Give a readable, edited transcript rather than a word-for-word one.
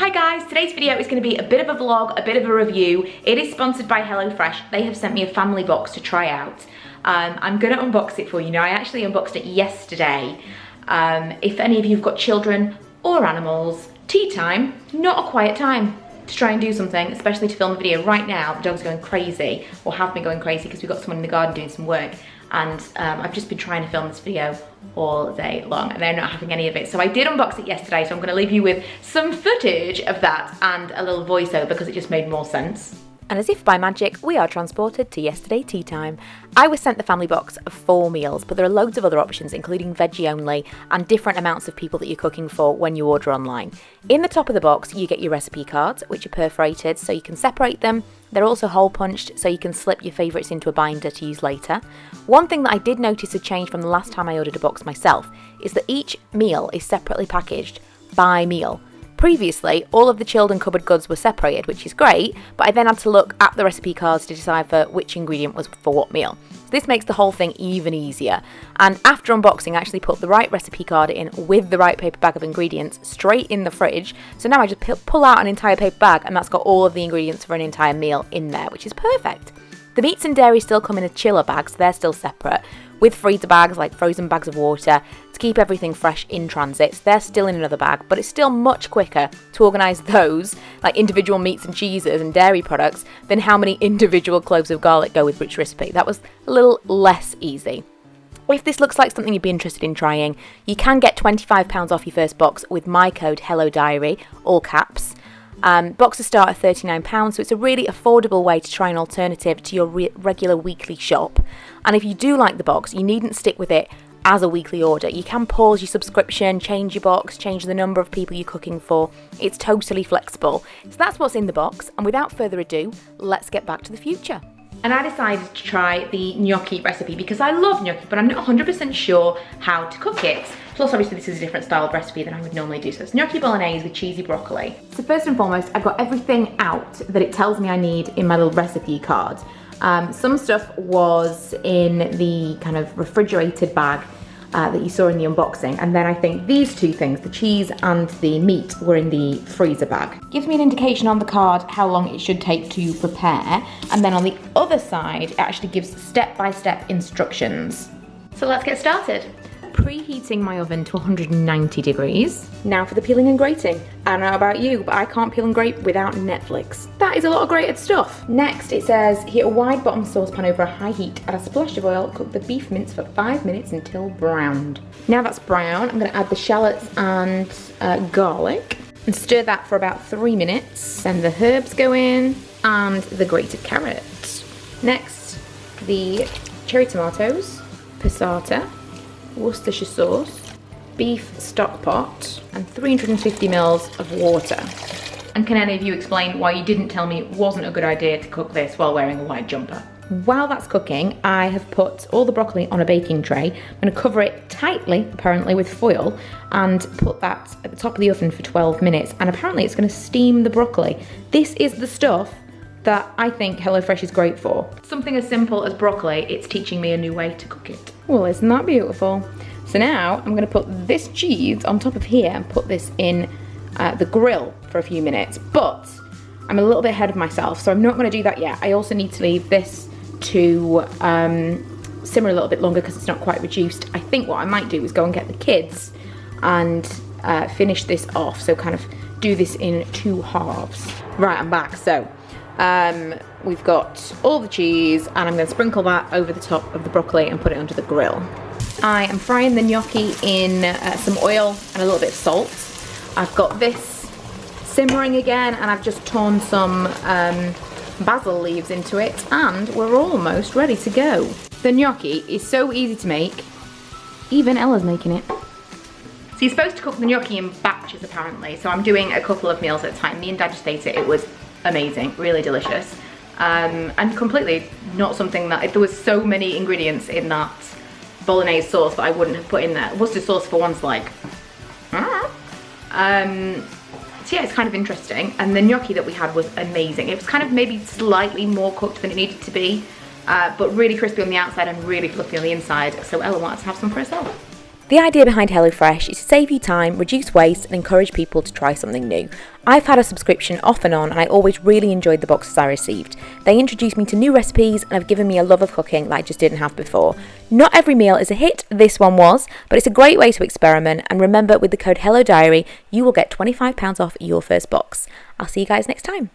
Hi guys, today's video is going to be a bit of a vlog, a bit of a review. It is sponsored by HelloFresh. They have sent me a family box to try out. I'm going to unbox it for you now. I actually unboxed it yesterday. If any of you have got children or animals, tea time, not a quiet time to try and do something, especially to film a video. Right now, the dog's going crazy, or have been going crazy, because we've got someone in the garden doing some work. And I've just been trying to film this video all day long and they're not having any of it. So I did unbox it yesterday, so I'm gonna leave you with some footage of that and a little voiceover because it just made more sense. And as if by magic, we are transported to yesterday tea time. I was sent the family box of 4 meals, but there are loads of other options, including veggie only, and different amounts of people that you're cooking for when you order online. In the top of the box, you get your recipe cards, which are perforated so you can separate them. They're also hole punched, so you can slip your favourites into a binder to use later. One thing that I did notice had changed from the last time I ordered a box myself is that each meal is separately packaged by meal. Previously, all of the chilled and cupboard goods were separated, which is great, but I then had to look at the recipe cards to decipher which ingredient was for what meal. So this makes the whole thing even easier. And after unboxing, I actually put the right recipe card in with the right paper bag of ingredients straight in the fridge. So now I just pull out an entire paper bag and that's got all of the ingredients for an entire meal in there, which is perfect. The meats and dairy still come in a chiller bag, so they're still separate, with freezer bags like frozen bags of water to keep everything fresh in transit. So they're still in another bag, but it's still much quicker to organise those, like individual meats and cheeses and dairy products, than how many individual cloves of garlic go with which recipe. That was a little less easy. If this looks like something you'd be interested in trying, you can get £25 off your first box with my code HelloDiary, all caps. Boxes start at £39, so it's a really affordable way to try an alternative to your regular weekly shop. And if you do like the box, you needn't stick with it as a weekly order. You can pause your subscription, change your box, change the number of people you're cooking for. It's totally flexible. So that's what's in the box, and without further ado, let's get back to the future. And I decided to try the gnocchi recipe because I love gnocchi, but I'm not 100% sure how to cook it. Plus, obviously, this is a different style of recipe than I would normally do. So it's gnocchi bolognese with cheesy broccoli. So first and foremost, I've got everything out that it tells me I need in my little recipe card. Some stuff was in the kind of refrigerated bag that you saw in the unboxing, and then I think these two things, the cheese and the meat, were in the freezer bag. Gives me an indication on the card how long it should take to prepare, and then on the other side it actually gives step-by-step instructions. So let's get started. Preheating my oven to 190 degrees. Now for the peeling and grating. I don't know about you, but I can't peel and grate without Netflix. That is a lot of grated stuff. Next, it says, heat a wide bottom saucepan over a high heat, add a splash of oil, cook the beef mince for 5 minutes until browned. Now that's brown, I'm gonna add the shallots and garlic and stir that for about 3 minutes. Then the herbs go in and the grated carrot. Next, the cherry tomatoes, passata, Worcestershire sauce, beef stock pot, and 350 mils of water. And can any of you explain why you didn't tell me it wasn't a good idea to cook this while wearing a white jumper? While that's cooking, I have put all the broccoli on a baking tray. I'm going to cover it tightly, apparently, with foil, and put that at the top of the oven for 12 minutes. And apparently it's going to steam the broccoli. This is the stuff that I think HelloFresh is great for. Something as simple as broccoli, it's teaching me a new way to cook it. Well, isn't that beautiful? So now I'm gonna put this cheese on top of here and put this in the grill for a few minutes, but I'm a little bit ahead of myself, so I'm not gonna do that yet. I also need to leave this to simmer a little bit longer because it's not quite reduced. I think what I might do is go and get the kids and finish this off, so kind of do this in 2 halves. Right, I'm back, so we've got all the cheese and I'm going to sprinkle that over the top of the broccoli and put it onto the grill. I am frying the gnocchi in some oil and a little bit of salt. I've got this simmering again and I've just torn some basil leaves into it and we're almost ready to go. The gnocchi is so easy to make, even Ella's making it. So you're supposed to cook the gnocchi in batches apparently, so I'm doing a couple of meals at a time. Me and Dad just ate it, it was amazing, really delicious. And completely not something that, there was so many ingredients in that bolognese sauce that I wouldn't have put in there. Worcester sauce for one's like, so yeah, it's kind of interesting. And the gnocchi that we had was amazing. It was kind of maybe slightly more cooked than it needed to be, but really crispy on the outside and really fluffy on the inside. So Ella wanted to have some for herself. The idea behind HelloFresh is to save you time, reduce waste, and encourage people to try something new. I've had a subscription off and on, and I always really enjoyed the boxes I received. They introduced me to new recipes and have given me a love of cooking that I just didn't have before. Not every meal is a hit, this one was, but it's a great way to experiment, and remember, with the code HelloDiary, you will get £25 off your first box. I'll see you guys next time.